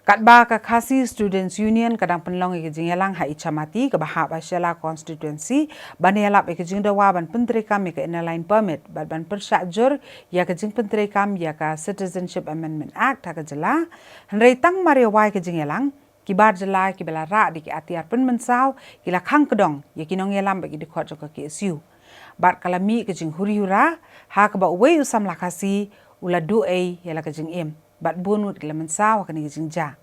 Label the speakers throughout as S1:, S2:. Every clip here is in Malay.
S1: Katba ka Khasi Students Union kadang penlong ikijing yalang hai ichamati ke bahap Asyala Constituency banelap ikijing dawa ban penteri kami ke inline permit ban persakjur ya kejing penteri kami ya ka Citizenship Amendment Act ha kejela henrei tang mariawai kejing yalang kibar jela kibela ra di ki atiar pen mensau kila khang kedong ya kinong yalam bagi di khot joka KSU bat kalami kejing huri hura ha ka ba wei usam lakasi ula duai yala kejing im bat bunut kila mensau kani kejing ja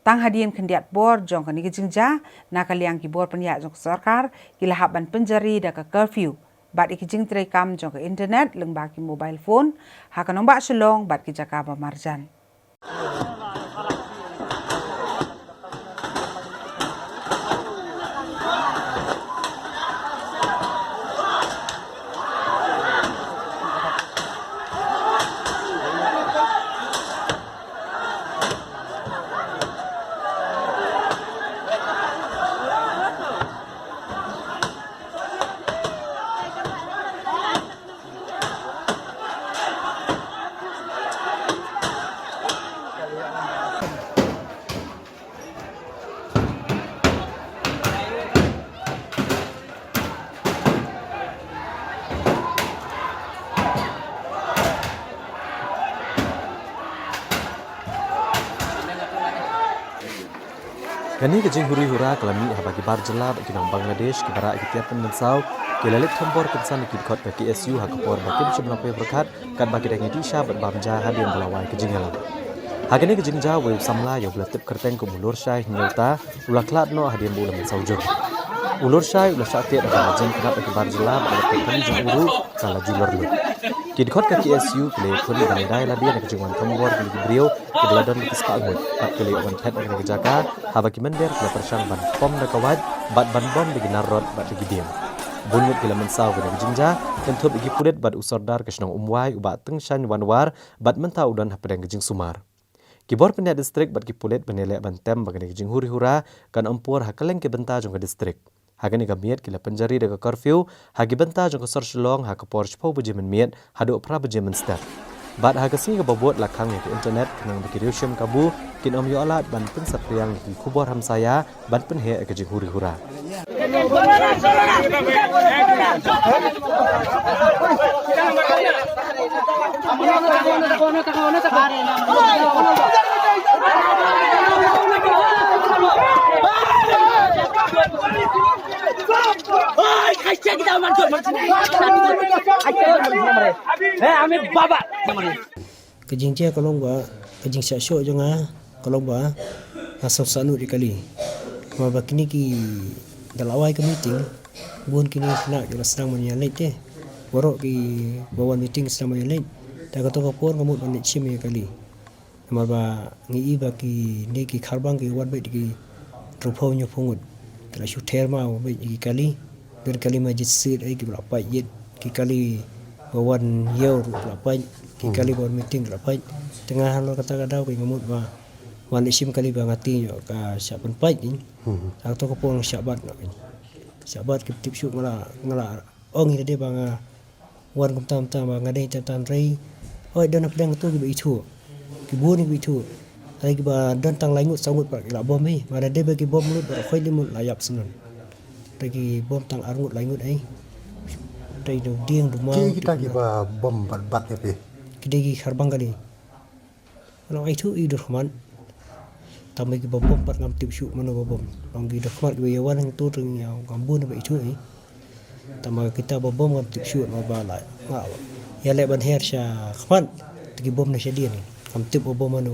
S1: tang hadian kendiat bor jong kani kejing ja nakaliang ki bor penyak jong sarkar kila haban penjari da ka curfew bat ikijing terekam jong ke internet leng baki mobile phone ha kanong ba selong bat ki jaka ba marjan
S2: Kani kejing huri hura kelami bagi bar jela bagi nang Bangladesh ke barak kitiapan mensau ke lalit tombor kesan ke kot bagi KSU ha kapor bagi jumlah pe berkat kan bagi dengan disha berbamja hadian belawai kejing alam. Hagani kejing ja we samla yo belatip kerteng ke mulur syai nyauta ulaklat no hadian bulan mensau jur. Ulur syai ulah sakit ada jeng kenap bagi bar jela bagi kami jeng uru salah julur lu. Kidkot ke KSU kele kun bandai la dia kejingan tombor bagi beliau ke beladon di kispangut pat kele on pet bagi jaga haba kimander kele persang ban pom da kawad bat ban bom bagi narod bat bagi diam bunut kele mensau bagi jinja tentu bagi pudet bat usordar ke senong umwai ubat tengshan wanwar bat mentau dan hapadang gejing sumar kibor pendia distrik bat ki pudet benelek bantem bagi gejing huri hura kan empur hakaleng ke benta jong ke distrik Hagani gamiat kila penjari daga curfew hagi benta jong ke sorselong ha ke porchpo beje menmiat hadu pra beje menstep bat haga singa babot lakang ke internet kenang bagi riusyam kabu kin om yo alat ban pen sapriang ki kubor hamsaya ban pen he ke jing huri hura
S3: Kejing cia kalau buat kejing syok jangan kalau buat asal sanu di kali. Kalau kini ki dalawai ke meeting, bukan kini nak kita sedang menyalit deh. Borok ki bawa meeting sedang menyalit. Tak kata kapur kamu bandit sim ya kali. Nama ba ngi bagi ni ki karbang ki wan baik ki rupau nyopungut. Telah syuter mau baik ki kali. Dari kali majlis sit ai ki berapa yet ki kali bawan yau berapa ki kali bawan meeting berapa tengah halo kata-kata ki ngamut ba wan isim kali bangati yo ka siapan pai ni atau ko pon syabat nak ni syabat ki tip syuk ngala ong ni de bang wan kum tam ngadai tam rei oi dan pedang tu ki itu ki bu ni itu ai ki ba dan tang langut sangut pak la bom ni mana de bagi bom lut ba khoi limut layap senan bagi bom tang arngut langut ai dai do dieng do mau
S4: kita ki ba bom bat ya pe
S3: kidegi kharbang kali kalau itu idur khaman tamai ki bom pat ngam tip syuk mano bom long gi dokmat ki yawan yang tu reng yang kambun ba itu ai tamai kita bom ngam tip syuk ma ba la ngau ya le ban her sha khaman ki bom na shadian ngam tip bom mano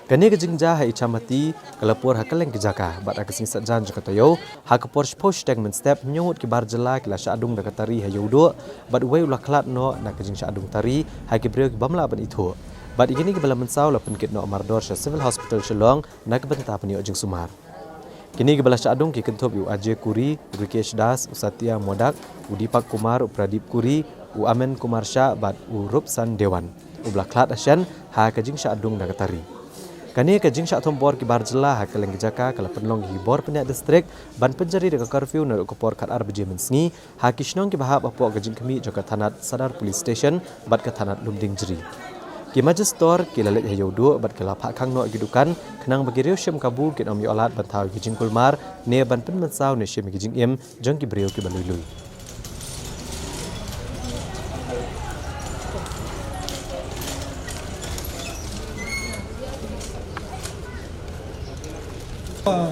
S2: Kani kejing ja hai ichamati kalapur hakaleng kijaka bat akasing satjan jakatayo ha kapor post statement step nyut ki barjela kila syadung dakatari hayudo bat wei ulaklat no na kejing syadung tari ha ki breu ki bamla ban itu bat igini ki bala mensau la penkit no amardor civil hospital Shillong na ke benta pani ojing sumar kini ki bala syadung ki kentob yu Ajay Kuri Rikesh Das Usatia Modak Udipak Kumar Pradip Kuri u Amen Kumar Shah bat u Rupsan Dewan u blaklat asyan ha kejing syadung dakatari Kani ke jing syak thombor ki barjela ha keleng jaka kala penlong hibor penyak distrik ban penjari de curfew na kopor kat arbj mensngi ha kishnong ki bahap apo ke jing kemi joka thanat sadar police station bat ke thanat lumding jeri. Ki majistor ki lalet hayodo bat ke lapha khang no gidukan kenang bagi riu syem kabu ki nom yolat bantau ki jing kulmar ne ban pen mensau ne syem ki jing em jong ki brio ki balului.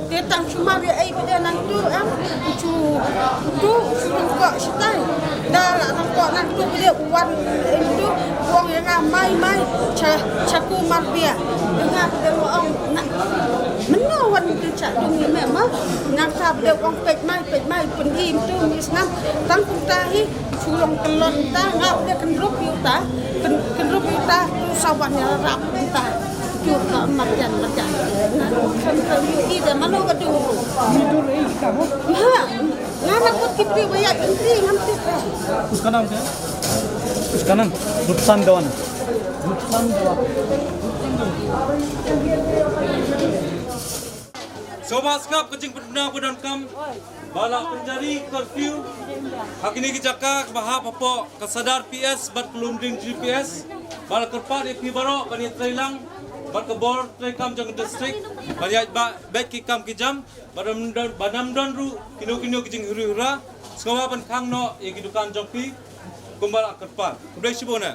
S5: Dia tang cuma dia pada nantu cu tu kok sitai dah kok nantu dia wan itu wong yang mai caku marbia dengan dia wong nak menawan tu cak dungi memang nak sab dia wong pek mai pendim tu misnam tang tahi sulong kelon ta ngap dia kendrup yuta tu sawannya rap ta juga macam nah sampai you ida mana gadu tidur kamu ha ngana ko kipri baya entri hampir
S6: उसका नाम क्या है उसका नाम रुपसान दवान
S7: Sobat skap kecing penduduk badan kam balak penjari curfew hakini kijaka bahap apa kesadar PS bat kelumding GPS balak kerpat IP barok bani trailang bat kebor traikam jang distrik bani baik kikam kijam badam don ru kino kijing hura sengawa pan khang no ye kidukan jongpi kumbal kerpat kudai sibona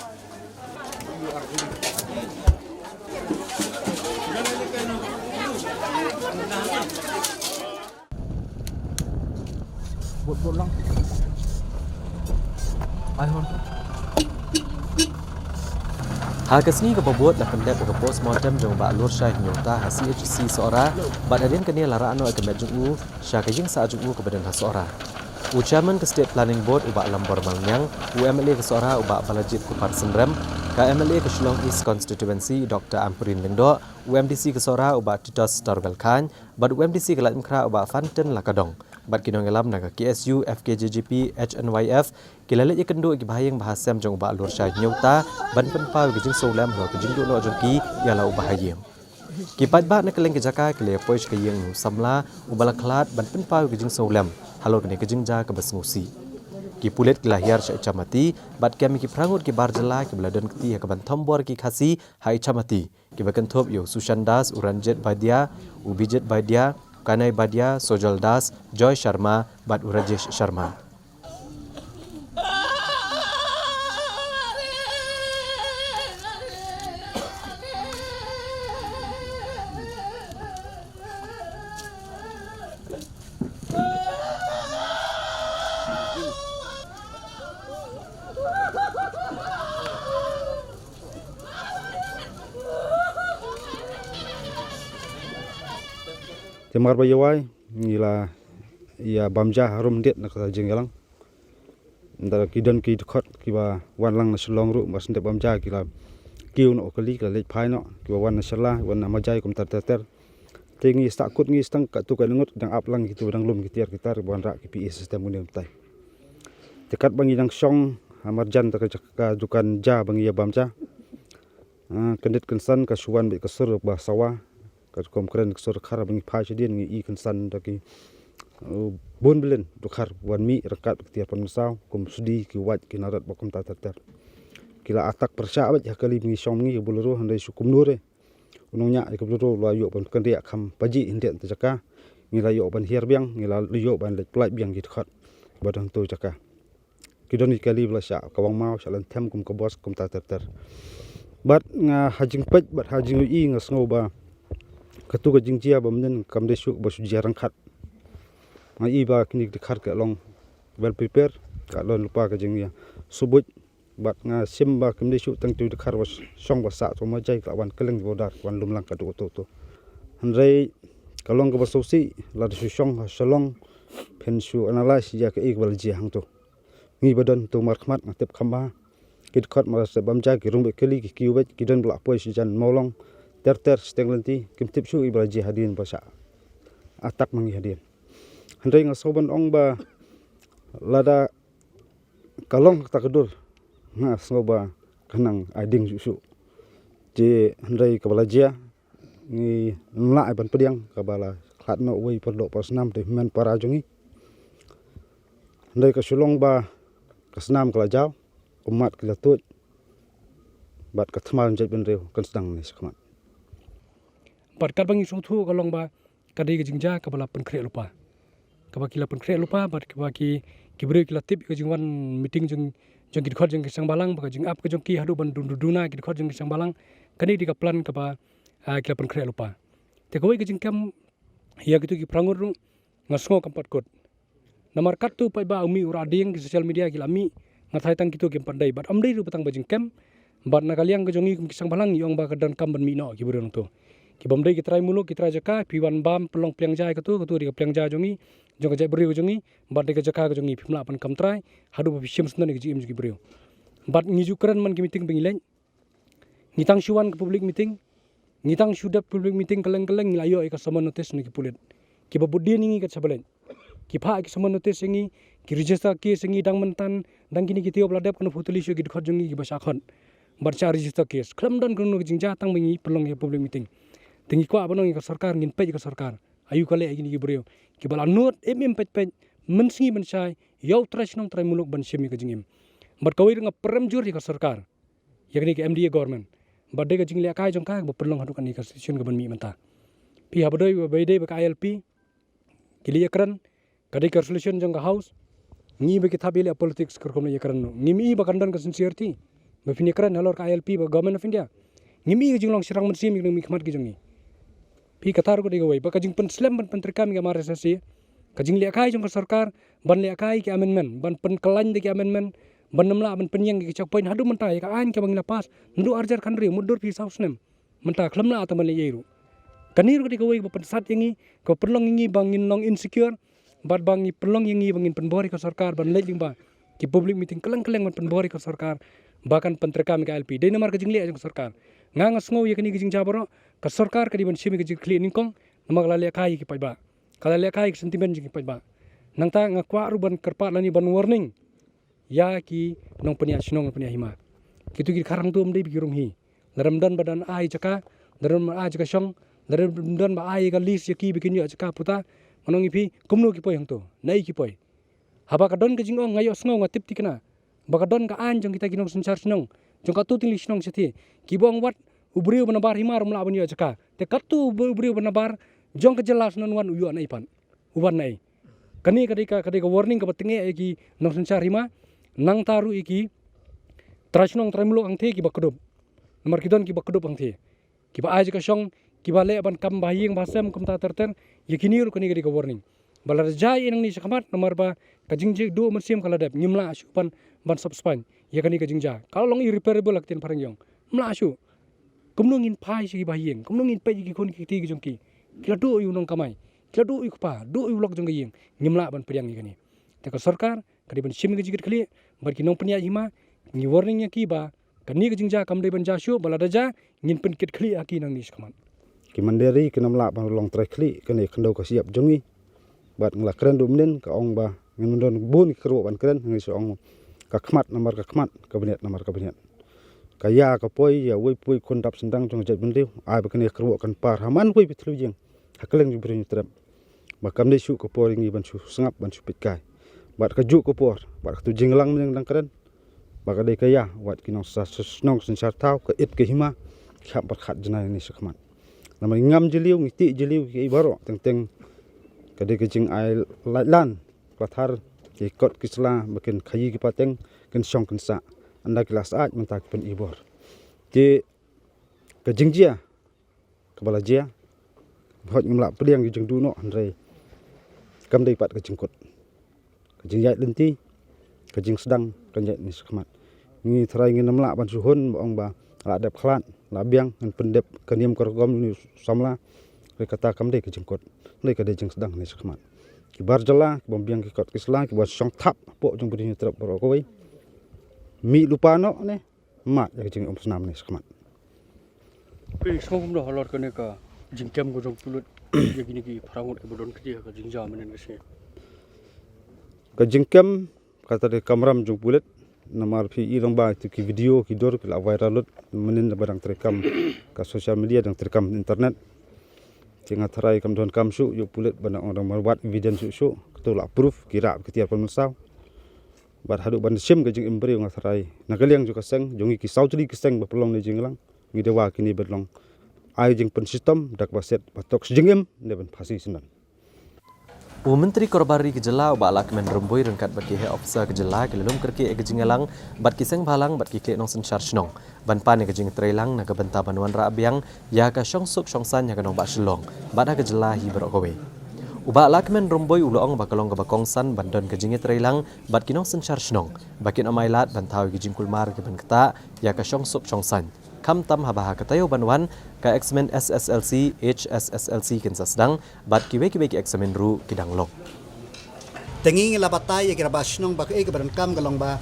S2: Hakasni ke pembuat dah pendek ke postmortem jong ba lur syah nyota hasil HC seorang bad adin kenia lara anu ke majung syah ke jing sa jung ke badan seorang. Ucaman ke State Planning Board ubak lambor Malnyang, UMLA ke seorang ubak Balajit Kupar Senrem, KMLA ke Shillong East Constituency Dr. Ampurin Lengdo, UMDC ke seorang ubak Titos Tarbel Khan, bad UMDC ke Lat Mkra ubak Fanten Lakadong. Bat kinong elam naga KSU, FKJGP, HNYF, kilalit ikendu iki bahayang bahasam jong ubah alur syah nyota, ban penpau ke jing solam lo ke jing dulu jong ki ialah ubahayang. Kipat bat nak keleng ke jaka ke le poish ke yang samla ubala klat ban penpau ke jing solam, halo kene ke jing ja ke besngusi. Ki pulet ke lahir syah camati, bat kami ki prangut ki barjela ke beladan keti ke ban tombor ki khasi hai camati, ki bakentop yo Sushandas Uranjet Badia, Ubijet Badia, Kanai Badia, Sojal Das, Joy Sharma, Bad Urajesh Sharma.
S8: Temar bayawai ila ia bamja harum det nak jenggalang ndara kidan ki khot kiba wanlang na slong ru mas ndep bamja kila kiu no kali kala lej phai no kiba wan na sala wan na majai kum tar tingi stakut ngi stang ka tu ka ngut dang aplang gitu dang lum kitiar kitar wan ra ki PE sistem unem tai tekat bangi dang song amarjan ta ka dukan ja bangi ya bamja kendit kensan ka suwan be ka sur ba sawa kat kom kren sur khar bang phai chedien ngi i kan san da ki bon bilen du khar wan mi rakat tiar pon saw kom sudi ki wat ki narat bakom ta tar kila atak persya bat hakali ngi som ngi buluro handai sukum nure unongnya ke buluro la yo pon kan ria kham paji hindek ta jaka ngi la yo ban hier biang ngi la yo ban lek plai biang ki khat badang to jaka kidoni kali bla sya kawang mau salan them kum ka bos kum ta tar bat nga hajing pet bat hajing i nga sngoba katu ka jingjia bamnen kamde syuk basu jarang khat ngai ba kini dikhar ka long well prepare ka lon lupa ka jingya subut bat nga simba kamde syuk tang tu dikhar was song basa to ma jai ka wan keleng bodar wan lumlang ka to hanrei kalong ka basosi la su song ha salong penshu analyze ya ka ikwal ji hang to ngi badan to markhmat ngatep khamba kit khot ma se bamja ki rumbe keli ki kiwet ki dan bla poi si jan molong ter stenglenti kimtip shu ibraji hadin basa atak mangi hadin handai nga soban ong ba lada kalong takdur nga soba kanang ading su je handai kabalajia ngi nla ban pediang ka bala khat no wei perdok pasnam te men para jongi ndai ka sulong ba kasnam kala jaw umat kala tut bat ka thmal jai ben reu kan sedang ni sakmat
S6: Bat kat bangi sothu kalong ba kadai ke jingja ka bala pen kre lupa. Ka ba kila pen kre lupa bat ka ba ki beri kila tip ke jingwan meeting jeng ki khot jeng sang balang ba jing ap ke jong ki hadu ban duna ki khot jeng sang balang kani di ka plan ka ba kila pen kre lupa. Te ko ke jing kam ya gitu ki prangur ru ngasngo kampat kot. Namar kat tu pai ba umi ura ding ki social media kila mi ngathai tang kitu ki pandai bat amdai ru patang ba jing kam bat na kaliang ke jongi ki sang balang yong ba ka dan kam ban mi no ki beri tu. Ki bomdai ki trai muluk ki trai jaka piwan bam pelong pliang jai ka tu di ka pliang jai jongi jong jai beri jongi bat de ka jaka ka jongi pimla pan kam trai hadu ba bishim snan ki jim ki beri bat ngiju keren man ki meeting bengileng ngitang shuan ke public meeting ngitang shudap public meeting keleng-keleng ngilayo ka sama notice ni ki pulit ki babudi ni ka sabalen ki pha ki sama notice ngi ki register ki sengi dang mentan dang kini ki tiop ladap kan futuli shu ki khot jongi ki basa khon bat cha register case klam dan kun ki jingja tang bengi pelong ya public meeting tinggi ko abang ka sarkar ngin pej ka sarkar ayu kale agini ki breu ki bala not pej mensingi bensai yau trash nong trai muluk ban shemi ka jingim bat kawai nga perem jur ka sarkar yakni ki MDA government bat de ka jingli akai jong ka ba perlong hadu kan ni ka session ka ban mi menta pi habdoi ba baide ba ka ILP kili yakran kadai ka resolution jong ka house ngi ba ki thabile politics kar kom ne yakran no ngimi ba kandan ka sincerity ba fini kran halor ka ILP ba government of India ngimi ka jinglong sirang mensim mi khmat ki jongi pi katar ko diga wai ba kajing pen slam ban pentrikam ga mare sasi kajing li akai jong sarkar ban li akai ki amendment ban pen kelan de ki amendment ban namla ban penyang ki chak point hadu menta ka an ka bangla pas ndu arjar khandri mudur pi sausnem menta khlamla ataman le yeru kanir ko diga wai ba pen sat yangi ko perlong yangi bangin long insecure bat bangi perlong yangi bangin penbori ko sarkar ban leling ba ki public meeting keleng-keleng ban penbori ko sarkar bahkan pentrikam ka LP de namar kajing li jong sarkar ngang sngo ye kini kijing jabaro ka sarkar ka diban shimi kijing kli ningkong namag lali kai ki paiba kala le kai sentiment ki paiba nangta ngakwa ruban kerpa lani ban warning ya ki nong penia sinong penia hima kitu ki kharang tu amdei birum hi daram dan badan ai jaka daram ai jaka song daram dan ba ai ga list ki bikin yo jaka puta manong ipi kumno ki poi hang to nai ki poi haba ka don kijing ong ngayo sngo ngatip tikna baka don ka an jong kita kinong sensar sinong jong ka tu ting lisnong sethi kibong wat ubriu banabar himar mla ban yo jaka te katu ubriu banabar jong ka jelas non wan uyu anai pan uban nai kani kadika warning ka batinge eki nong sensar hima nang taru iki trasnong tramulo ang the ki bakdob nomor kidon ki bakdob ang the ki ba aj ka song ki ba le ban kam bahing basem kum ta terter yakini ru kani kadika warning balar jai nang ni sakamat nomor ba kajingje do mersim kala dap nyimla asupan ban subspan yakani kajingja kalau long irreparable akten parang yong mla asu kumnungin pai si bahing kumnungin pe ki kon ki ti jong ki kila do yu nong kamai kila do yu pa do yu lok jong yeng nyimla ban priang ni kani te ka sarkar kadi ban sim ki jigit khali bar ki nong penia hima ni warning ya ki ba kani kajingja kam dei ban jasu baladaja ngin pen kit khali aki nang ni sakamat
S8: ki mandiri ki namla ban long trai khli kani khando ka siap jongi bat ngla kren du mnen ka ong ba ngin don bun kro ban kren ngi so ong ka khmat namar ka khmat kabinet namar kabinet kaya ka poi ya wei pui kon dap sendang jong jat bendiu ai ba kani kro kan par haman pui pitlu jeng hakleng ju brin trap ba kam de shu ka por ngi ban shu sangap ban shu pitkai bat ka ju ka por bat ka tu jinglang mnen dang kren ba ka de kaya wat kinong sa snong sensar tau ka it ke hima khap bat khat jnai ni sakmat namar ngam jeliu ngiti jeliu ki baro teng teng kade kecing ai lan pathar ki kot kisla makin khayi ki pateng ken song ken sa anda kelas aj mentak pen ibor ti kejingjia kepala jia hot ngimla pediang ki jeng duno andre kam dei pat kejingkut kejing yai lenti kejing sedang kan yai ni sakmat ni trai ngin namla ban suhun ong ba la dep khlan la biang ngan pendep kaniam korgom ni samla re kata kam dei kejingkut nei ka de jeng sedang ni sakmat ki bar jala bom biang ki kot kisla ki buat song thap po jong beri trap boro ko wei mi lupa no ne mat ya jeng snam ni sakmat
S6: pe song do halor kane ka jingkem go jong pulut yakini ki pharangot ke bodon ki ka jingja menen kese
S8: ka jingkem kata de kamram jong pulut namar phi i rong ba ki video ki dor ki la viral menen barang terekam ka social media dan terekam internet Tengah terai kam don kam su yuk pulit bana orang marwat evidence su tolak proof kira ketiar pemelsau. Bat haduk ban sim ke jing embri ngat terai. Nakaliang juga seng jongi ki sautri ki seng bapelong ni jinglang. Ngidewa kini berlong. Ai jing pen sistem dak baset batok sejengem ne ban pasi senan.
S2: Menteri Korbari Kejela ba Lakmen Remboi rengkat bagi head officer Kejela kelelum kerki kejingalang bat kiseng balang bat kikle nong sensar snong ban pan kejing trailang na benta banuan ra abiang ya ka syong sup syongsan ya kanong ba shlong bat Kejela hi berokowe uba Lakmen Remboi ulong ba kalong ba kongsan bandon kejing trailang bat kinong sensar snong bakin amailat ban tawi kejing kulmar ke ban keta ya ka syong sup syongsan kam tam habaha katayo banwan ka examen SSLC HSSLC kinsa sedang bat kiwe ki examen ru kidang long
S9: tengi la batai kira basnong ba ke badan kam galong ba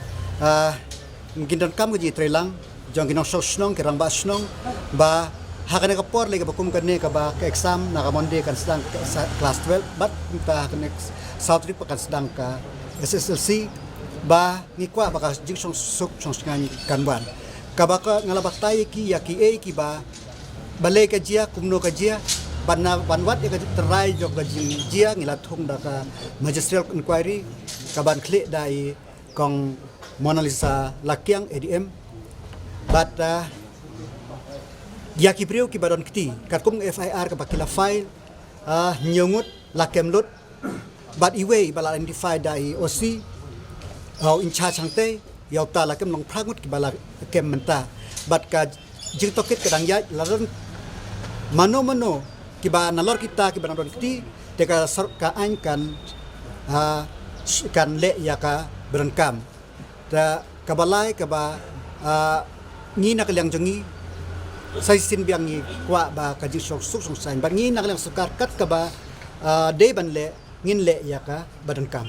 S9: gindan kam ge trelang jong ginong sosnong kirang basnong ba hakane ka por le ka bakum kane ka ba ka exam na ka monde kan sedang class 12 bat ta hakane south trip kan sedang ka SSLC ba ngikwa ba ka jing song suk song ngan kanban kabaka ngalabaktay ki yaki ki ba balay ka jia kumno ka jia banwat ka terai jog ka jia ngilathong da ka magisterial inquiry kaban kle dai kong Mona Lisa lakyang ADM but yaki priu ki badon kiti katkum FIR ka bakila file nyungut lakem lut but iwe bala identify dai OC au in charge hangte yau ta la kem long prangut ki bala kem menta bat ka jing tokit kadang ya laron mano ki ba nalor kita ki banadon kiti te ka ka ain kan le ya ka berengkam ta kabalai ka ba ngi na kalyang jongi sai sin biang ni kwa ba ka jing sok suk song sain ba ngi na kalyang sukar kat ka ba de ban le ngin le ya ka berengkam